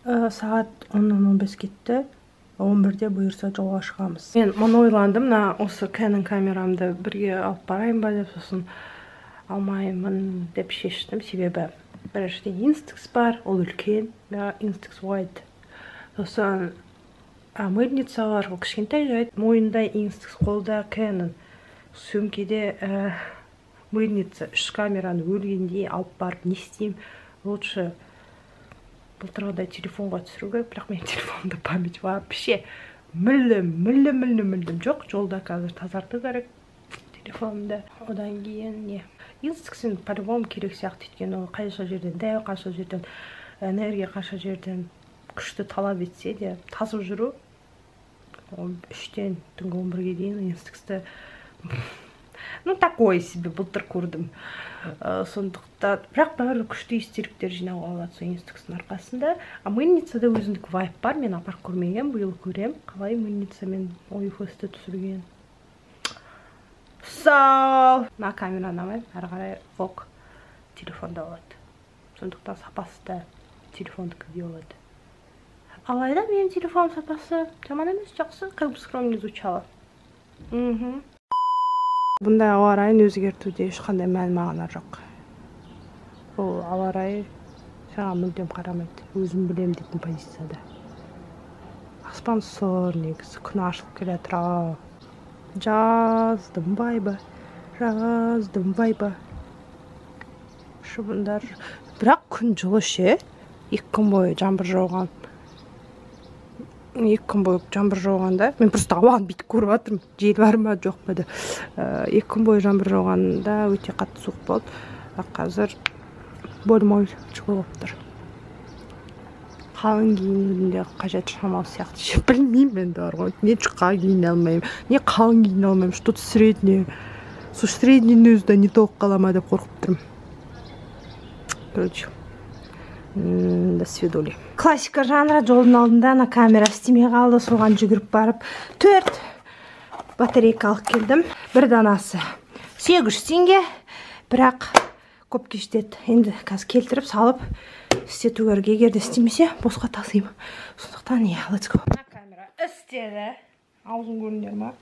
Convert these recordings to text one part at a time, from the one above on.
Саат 10-15 кетті. 11-де бұйырса жолға шығамыз. Мен мұны ойландым, осы Canon камерамды бірге алып барайын ба деп, сосын алмаймын деп шештім. Себебі біріншіден Instax бар, ол үлкен, Instax Wide. Сосын мыльница бар, ол кішкентай жайды. Мойында Instax, қолда Canon. Сөмкеде мыльница, 3 камераны өлгендей алып барып не істеймін? Лучше былтырғыдай телефонға түсіру керек, бірақ мен телефонымда память вообще мүлдем жоқ. Жолда қазір тазарту керек телефонымды. Одан кейін не? Instax'ын по-любому керек сияқты, өйткені ол қанша жерден дәу, қанша жерден энергия, қанша жерден күшті талап етсе де, тасып жүру 3-тен түнгі 11-ге дейін Instax'ты такой себе былтыр көрдім. Сондықтан, бірақ бәрі күшті естеліктер жинап алады сол Instax'тың арқасында. Мыльницада өзіндік вайп бар, мен апарып көрмеген, биыл көрем. Қалай мыльницамен ойфосты түсірген. На камера ұнамайды, әрі қарай влог телефонда болады. Сондықтан сапасы да телефондікі де болады. Алайда менің телефон сапасы жаман емес, жақсы, как бы скромно звучало. Бұндай ауа райын өзгертуде ешқандай мән мағына жоқ. Бұл ауа райы саған мүлдем қарамайды. Өзім білем дейтін позицияда. Аспан сұр негізі, күн ашылып келе тұра. Жаздым байба. Шыбындар. Бірақ күн жылы ше. 2 күн бойы жаңбыр жауған. 2 күн бойы жаңбыр жауғанда, мен просто ауаны бүйтіп көріп жатырмын, жел бар ма жоқ па деп. 2 күн бойы жаңбыр жауғанда өте қатты суық болды. Қазір болмай шығып тұр. Қалың киінуінде қажет шамалы сияқты. Білмеймін енді бар ғой. Не жұқа киіне алмаймын, не қалың киіне алмаймын, что-то среднее. Сол средненің өзі не толық қалама деп қорқып тұрмын. Короче. До свидули. Классика жанра, жолдың алдында камера істемей қалды, соған жүгіріп барып 4 батарейка алып келдім. Бір данасы 800 теңге, бірақ көп кештеді. Енді қазір келтіріп салып істету керек, егер де істемесе босқа тасимын. Сондықтан let's go. Камера істеді. Аузын көріңдер ма?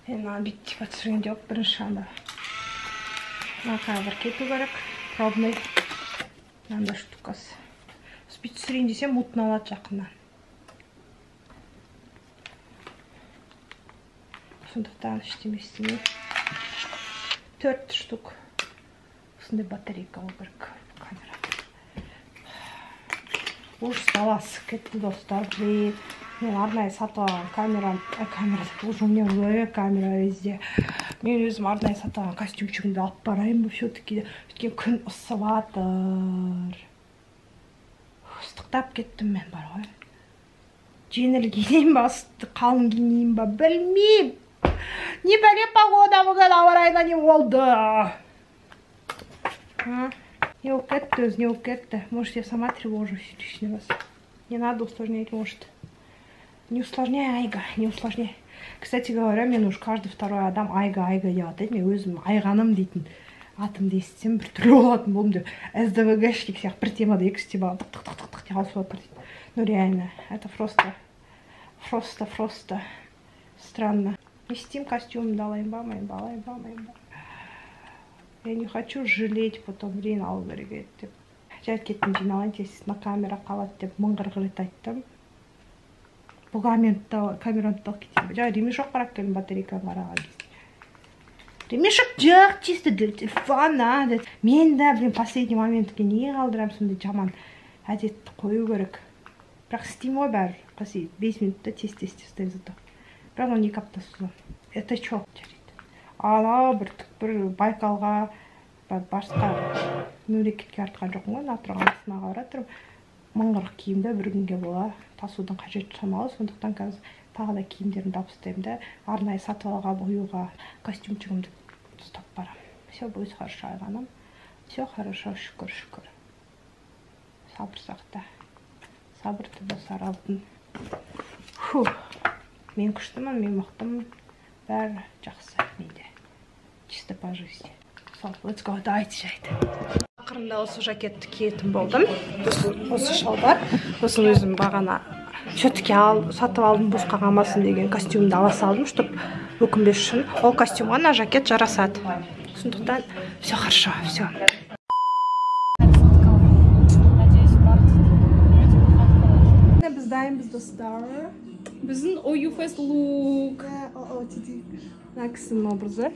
Енді бүйтіп түсірген жоқ, бірінші анда. Қазір кету керек, пробный. Мынандай штукасы. Бүйтіп түсірейін десем, мутын алады жақыннан. Сондықтан істемей. 4 штук. Осындай батарейка ол керек камера. Ужас баласы кетті достар. Мен арнайы сатып алған камера, уже у меня камера везде. Мен өзім арнайы сатып алған костюмчигімді алып барайын ба, все-таки өткен күн ысып жатыр. Ыстықтап кеттім мен бар ғой. Жеңіл киінейін ба, қалың киінейін ба, білмеймін. Не бәле погода бүгін, ауа райына не болды? Не болып кетті, өзі не болып кетті. Может, я сама тревожусь лишний раз. Не надо усложнять, может. Не усложняй, Айга, не усложняй. Кстати говоря, мен уж каждый второй адам Айга деп атайды. Мен өзім Айғаным дейтін атымды естісем бір түрлі болатын болдым деп. СДВГшник сияқты бір темада 2 темада тық-тық-тық-тық деп алысып отыр дейді. Ну реально, это просто странно. Не істеймін, костюмымды алайын ба, Я не хочу жалеть потом, блин, алу керек еді деп. Жарт кеттім жиналайын, тез на камера қалады деп мыңғырғыр ет айттым. Бұл камераны талық кетейін. Жаңа ремешок қарап келдім батарейканы қараған кезде. Ремешок жоқ, чисто для телефона. Мен да, блин, последний моментке не қалдырам, сондай жаман әдетті қою керек. Бірақ істеймін ғой бәрі. 5 минутта тез істеймін зато. Бірақ оны 2 апта созамын. Это чё? Ана бір Байкалға, басқа мемлекетке артқан жоқпын ғой, Атырауға астынаға баратырмын. Мыңғырық киімді бір күнге бола тасудың қажеті шамалы, сондықтан қазір тағы да киімдерімді тапсырайын да, арнайы сатып алған ұюға костюмчигімді ұстап барамын. Все будет хорошо, Айғаным. Все хорошо, шүкір. Сабыр сақта. Сабырды достар алтын. Мен күштімін, мен мықтымын. Бәрі жақсы менде. Чисто по жизни. Let's go, давайте жайды. ақырында осы жакетті киетін болдым. Осы шалдар. Сосын өзім бағана шөтке сатып алдым, босқа қалмасын деген костюмді ала салдым, чтоб өкінбес үшін. Ол костюмға ана жакет жарасады. Сондықтан все хорошо, все. Біз дайынбыз достар. Біздің OU Fest лук. Мына кісінің образы.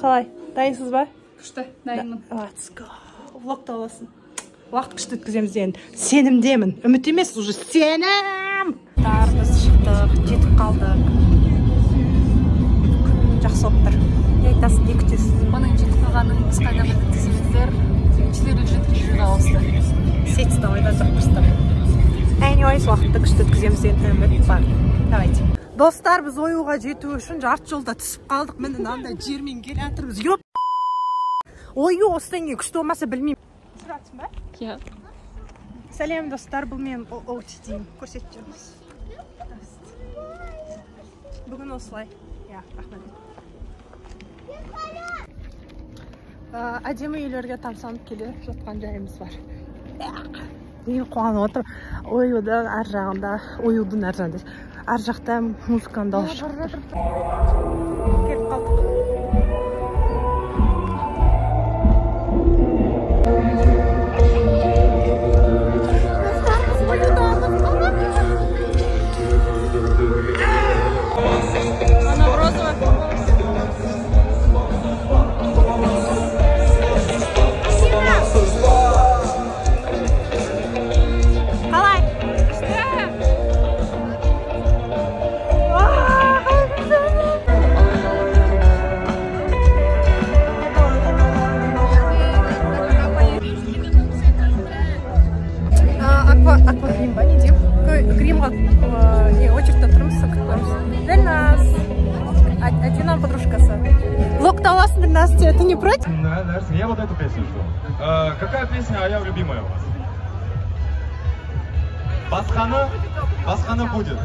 Қалай? Дайынсыз ба? Күшті, дайынмын. Let's go. Влогта болсын. Уақыт күшті өткіземіз енді. Сенімдемін. Үміт емес, уже сенім. Біз шықтық, жетіп қалдық. Күн жақсы болып тұр. Не айтасың, не күтесіз? Оның жетіп қалғаныңыз қайда өткізіңіздер? 4 ауысты. Сетсті ойда жоқпыстым. Anyways, уақытты күшті өткіземіз енді, үміт бар. Давайте. Достар, біз оюға жету үшін жарты жолда түсіп қалдық. Міне мынандай жермен келе жатырмыз. Ою осыдан кейін күшті болмаса білмеймін. Сұратсың ба? Иә. Сәлем достар, бұл мен OTD көрсетіп жүрміз. Бүгін осылай. Рахмет. Әдемі үйлерге тамсанып келе жатқан жайымыз бар. Мен қуанып отырмын. Оюдан ар жағында, оюдың ар жағында. Ар жақта музыканы дауыс шығып тұр. Келіп қалдық. Аквагрим ба, не деймін? Гримға очередьте тұрмыз, күтеміз. Дельназ. Одина подружкасы. Влогта аласың, Дельназ, ты не против? Я вот эту песню жду. Какая песня, а я любимая у вас? Басхана будет.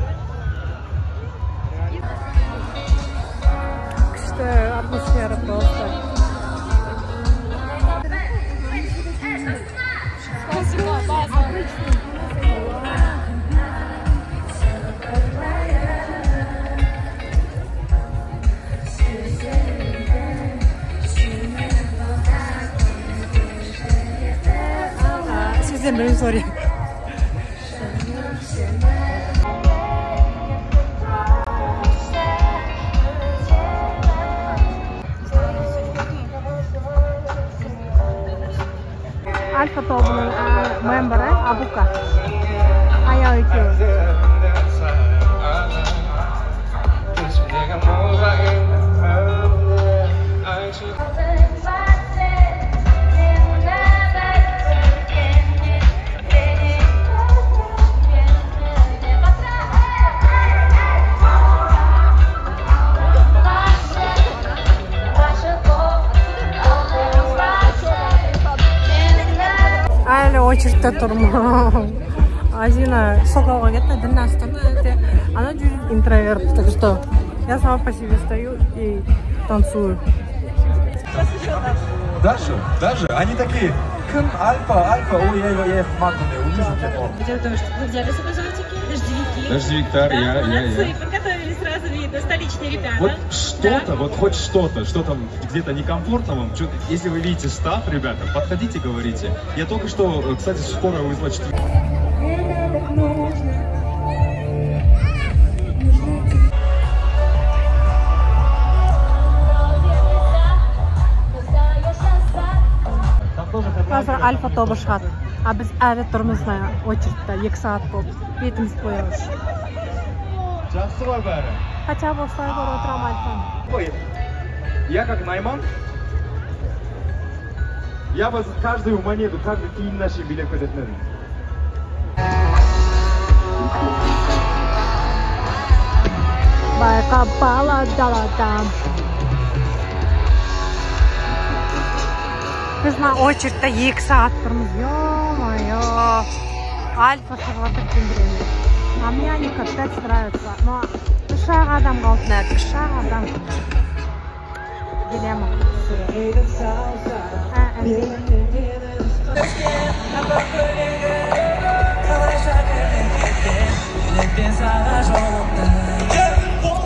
Күшті атмосфера просто. Спасибо, база. Sizden benim sorayım. Alfa тобының мембері Абука. Аяу екеуі. Әлі очередьте тұрмын. Азина соқауға кетті, Дильназ тұрды. Она чуть интроверт, так что я сама по себе стою и танцую. Даже, они такие, Альфа, ой, я их матами увижу. Вы взяли с собой зонтики? Дождевики? Дождевик, я. Молодцы, подготовились, сразу видно, столичные ребята. Вот что-то, вот хоть что-то, что там где-то некомфортно вам. Если вы видите став, ребята, подходите, говорите. Я только что, кстати, скоро вызвала 4. Қазір Альфа тобы шығады. А біз әлі тұрмыз очередьте 2 сағат болып. Бетіміз бояуыш. Жақсы ғой бәрі. Хотя бы осылай көріп отырам Альфаны. Я как Найман, я бы каждую монету, каждый тиын наши билет көтетін едім. Байқа бала даладан. Біз на очередьте 2 сағат тұрмыз. Ё-моё. Альфа шығып кеткен. А мне они капец нравятся. Но 3 адам қалды, 3 адам. Дилемма.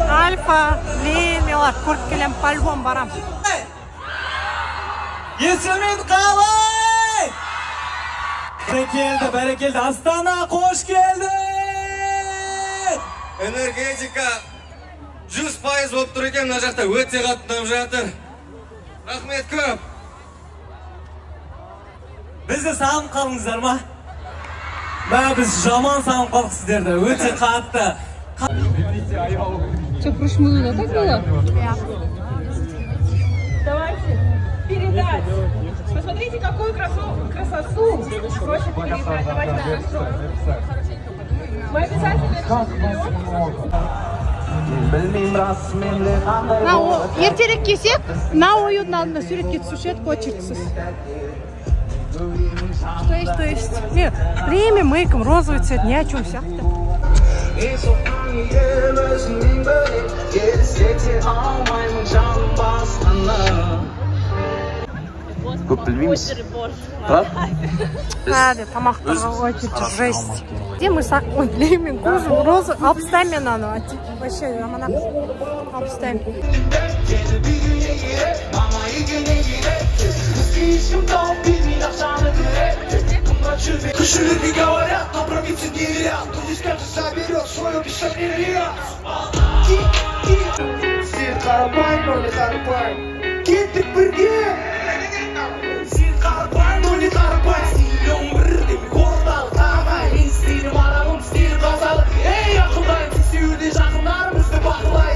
Альфа, Лемелар, көрткелем по-любому барам. Есімін қалай! Бәрекелді, Астана, қош келді! Энергетика 100% болып тұр екен, мына жақта өте қаттынап жатыр. Рахмет көп. Бізді сағынып қалыңыздар ма? Біз жаман сағынып қалдық сіздерді, өте қатты. Что, в прошлом году, да, так было? Давайте передать. Посмотрите, какую красоту просит передать. Давайте. Мы обязательно Ертерек келсек, мына ойынның алдында суретке түсуші еді, очередьсіз. Что есть? Время мейком, розовый цвет, ни о чем сияқты. Көп білмейміз. Тамақтарға очередь, жесть. Где мы леймен, кожу, розу, алпыстаймен аны, вообще, амана, алпыстаймен. Кошелек говорят, но пробиться не верят. Кто здесь кажется соберет свое писание. Сир Карабай, но не Карабай. Киты бірге. Сир Карабай, но не Карабай. Стилем бірден гордал тағай. Мен стилім арағым, стиль қазалы. Ей, ақылдай, тексеуде жақындарымызды бақылай.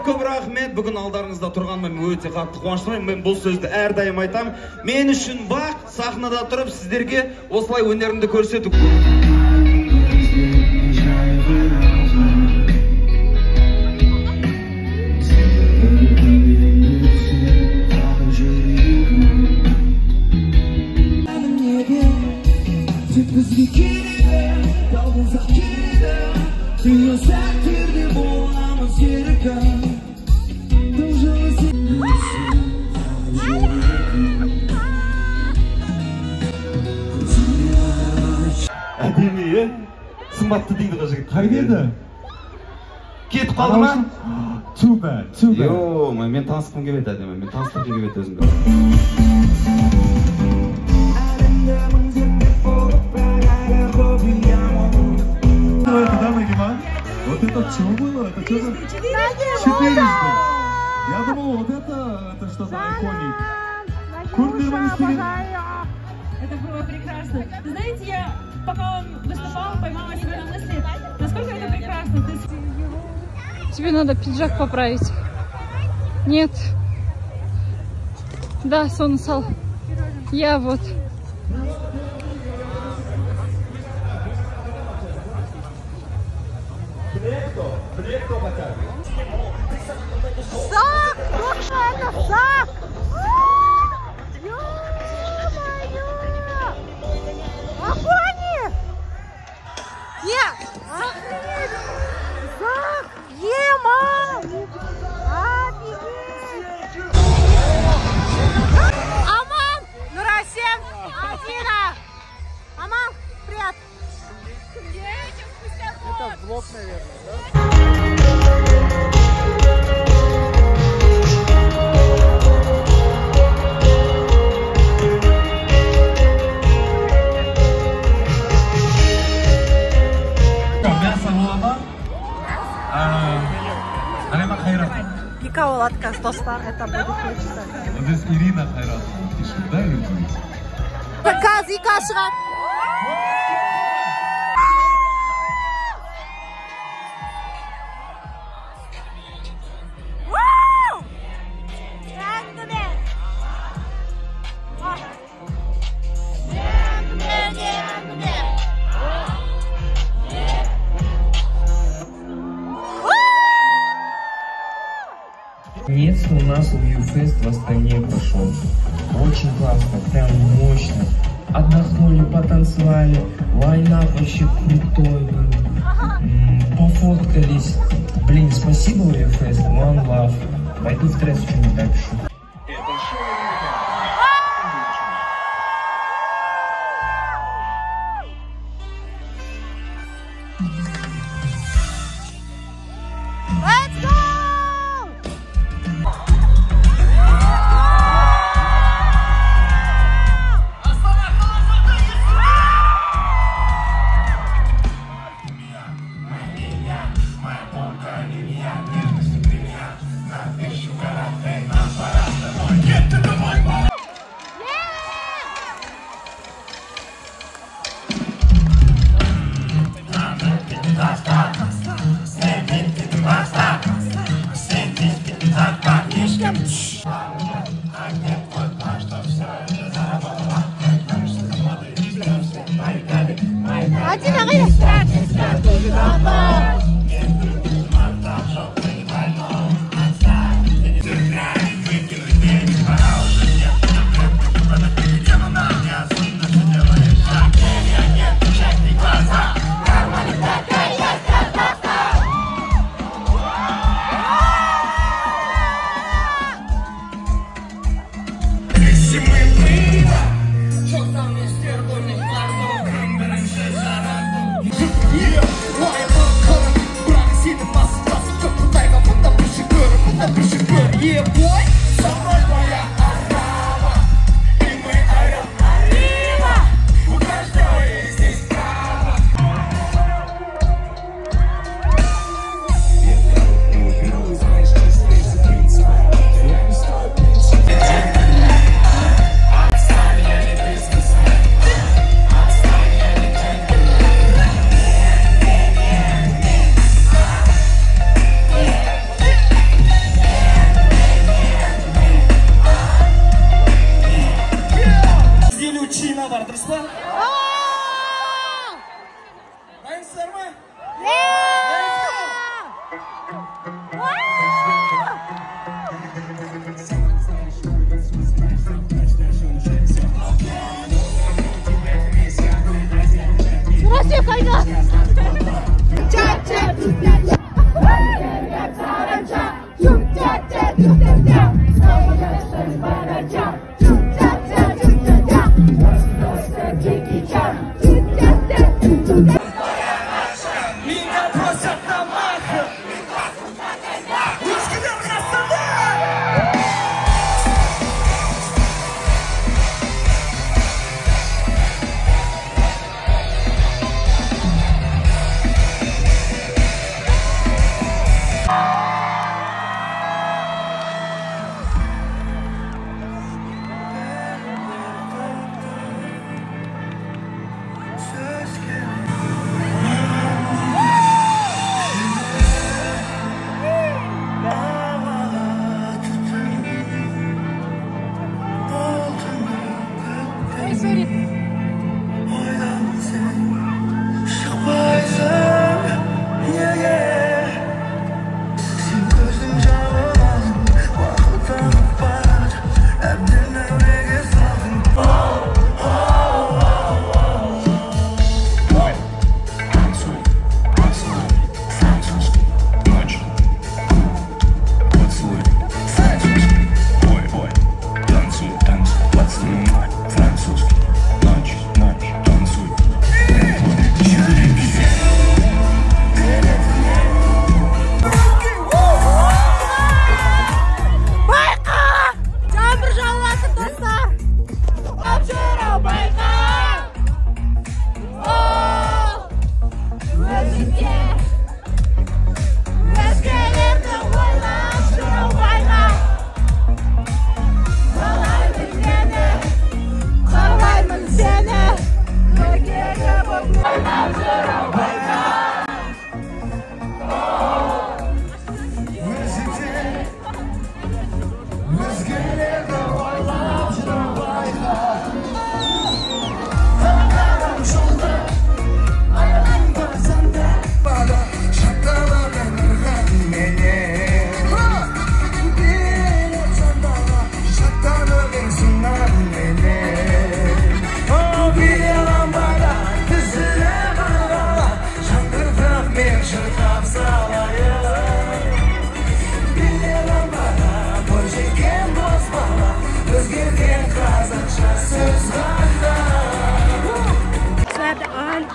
Көп рахмет. Бүгін алдарыңызда тұрғаныма мен өте қатты қуаныштымын. Мен бұл сөзді әрдайым айтам. Мен үшін бақ, сахнада тұрып сіздерге осылай өнерімді көрсету. Әдемі, сымбатты дейді жігіт. Қайда еді? Кетіп қалды ма? Too bad. Йо, мен танысқым келеді әдемі, мен таныстырғым келеді өзімді. Вот это что было? Это что-то... 400. Я думал, вот это что-то иконик. Это было прекрасно. Ты знаете, я пока он выступал, поймала себя на мысли, насколько это прекрасно. Тебе надо пиджак поправить. Нет. Да, Сонсал. Я вот. Сак! Это сак! Ё-моё! Охотник! Нет! Охренеть! Сак! Ема! Офигеть! Аман! Нурасем! Афина! Аман! Привет! Это влог, наверное, да? Кого отказ достар, это будет хочется. Здесь Ирина Хайрат пишет, да, люди? Заказ и кашра. Нет, у нас Уюфест в Астане прошел. Очень классно, прям мощно. Отдохнули, потанцевали. Лайнап вообще крутой был. Пофоткались. Блин, спасибо, Уюфест. One love. Пойду в тресс что-нибудь напишу.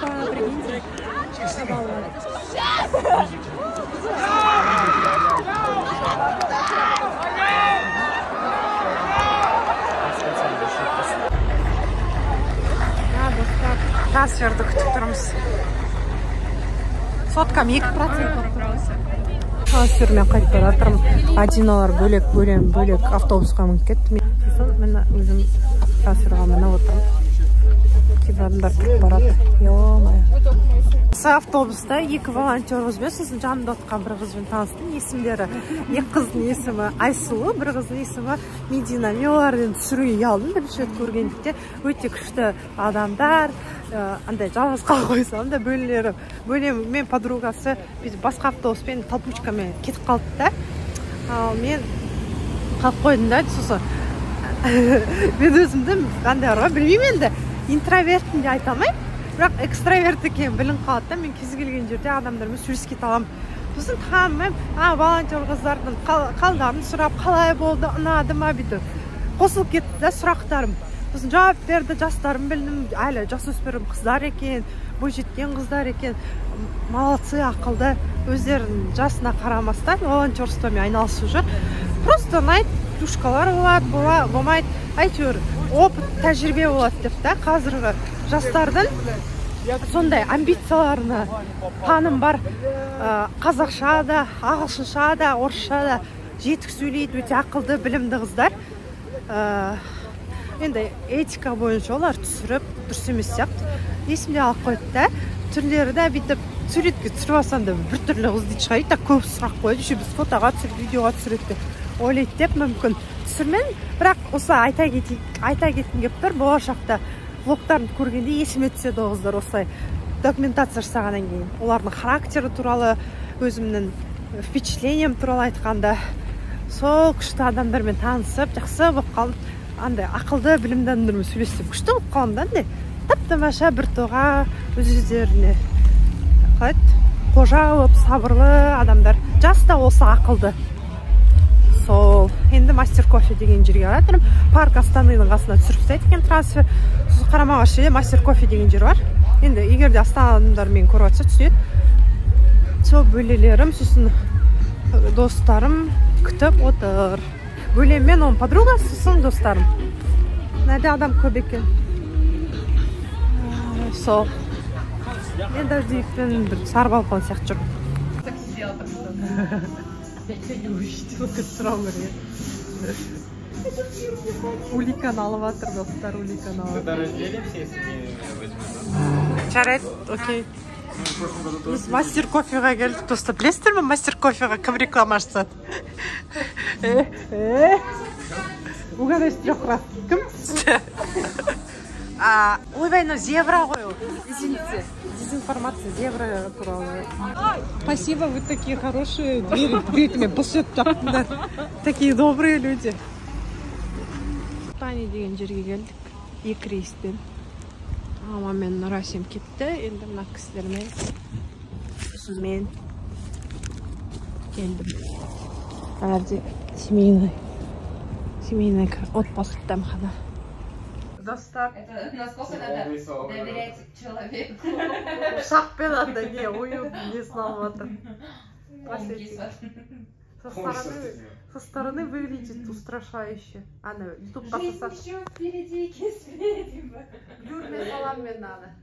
Типа, прикиньте. Трансферді күтіп тұрмыз. Соткам 2% трансфермен қайтып бара жатырмын. Адиналар бөлек, бөлек автобусқа мініп кетті. Мен өзім трансферға мініп отырмын. Кейбір адамдар тұрып барады. Ё-мое. Осы автобуста 2 волонтер өзбен, сосын жанымда отырған бір қызбен таныстым. Есімдері, екі қыздың есімі Айсұлу, бір қыздың есімі Медина. Мен олардан түсіруге ұялдым, бірінші рет көргендікте. Өте күшті адамдар, андай жалғыз қалып қойсам да бөлем мен подругасы біз басқа автобуспен толпучкамен кетіп қалды да. Ал мен қалып қойдым да, сосын мен өзімді андай бар ғой, білмеймін енді интровертпін де айта алмаймын. Бірақ экстраверт екен білін қалады да, мен кез келген жерде адамдармен сөйлесіп кете аламын. Сосын танымаймын, волонтер қыздардың қалдарын сұрап, қалай болды, ұнады ма бүйтіп. Қосылып кетті да сұрақтарым. Сосын жауап берді, жастарым білдім, әлі жасөспірім қыздар екен, бойжеткен қыздар екен. Молодцы, ақылды, өздерінің жасына қарамастан волонтерствомен айналысып жүр. Просто ұнайды, плюшкалар болады, болмайды. Әйтеуір, опыт, тәжірибе болады деп та, қазіргі жастардың сондай амбицияларына таным бар. Қазақша да, ағылшынша да, орысша да жетік сөйлейді, өте ақылды, білімді қыздар. Енді этика бойынша олар түсіріп, дұрыс емес сияқты. Есімде алып қойды да, түрлері де бүйтіп суретке түсіріп алсам да бір түрлі қыз дейді шығайды, көп сұрақ қойды. Еще біз фотоға түсіріп, видеоға түсіреді ойлайды деп мүмкін түсірмен, бірақ осы айта кеткім келіп тұр, болашақта влогтарын көргенде есіме түседі ол қыздар осылай документация жасағаннан кейін. Олардың характері туралы, өзімнің впечатлением туралы айтқанда, сол күшті адамдармен танысып, жақсы болып қалып, андай ақылды, білімді адамдармен сөйлесіп, күшті болып қалымда, андай тап-тамаша бір тоға өздеріне қожа болып, сабырлы адамдар, жас та олса ақылды. Сол, енді мастер кофе деген жерге баратырмын. Парк Астананың қасына түсіріп тастайды екен трансфер. Сосын Қарамағаш жерде мастер кофе деген жер бар. Енді егер де Астана адамдар мені көріп жатса түсінеді. Сол бөлелерім, сосын достарым күтіп отыр. Бөлеммен оның подругасы, сосын достарым. Нәрде адам көп екен. Сол. Мен дәждейіппен бір сары балкон сияқты жүрмін. Я не увидела, как сразу уликаны алып жатыр, достар, уликаны алып. Тогда разделимся, если не возьмем. Жарайды, окей. Біз мастер кофеға келдік, достар. Білесіздер ме мастер кофеға кім реклама жасады? Угадай с 3 раз. Кім? Ойбай, но зебра ғой ол. Извините. Дезинформация, зебра туралы. Спасибо, вы такие хорошие. Дверь бұлшет жақтыңдар. Такие добрые люди. Тани деген жерге келдік. 2 рейспен. Мамамен Нұрасем кетті. Енді мына кісілермен мен келдім. Әлде семейный отпуск дәмхана. Достар. Это насколько надо доверять человеку. Шақпен андай не, ойын несін алып жатыр. Со стороны выглядит устрашающе. Ана, ютуб басаса. Жизнь еще впереди, кеспереди. Юрмен саламмен ана.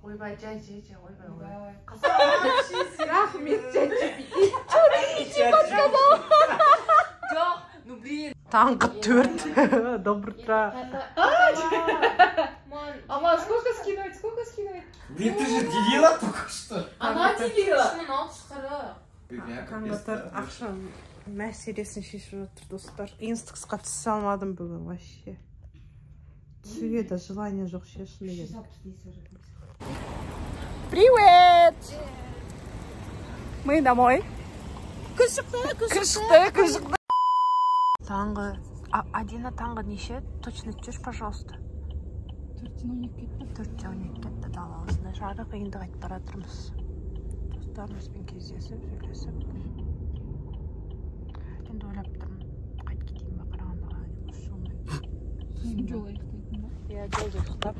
Ойбай, жай, ойбай. Рахмет, Ну блин. Таңғы 4. Доброе утро. Мама, сколько скидывать? Блин, ты же делила только что. Она делила. Таңғы 4 ақшам мәселесін шешіп отыр, достар. Инстаксқа түсе алмадым бүгін вообще. Түсуге де желание жоқ шешілмеген. Привет! Мы домой. Күн шықты. Таңғы, Адина таңғы неше? Точно түш, пожалуйста. 4:12 кетті даламызда. Жарық енді қайтып бара жатырмыз. Достарымызбен кездесіп, сөйлесіп. Енді ойлап тұрмын, қайтып кетейін бе Қарағандыға. Жол аяқтайтын ба? Иә, жол ұйықтап.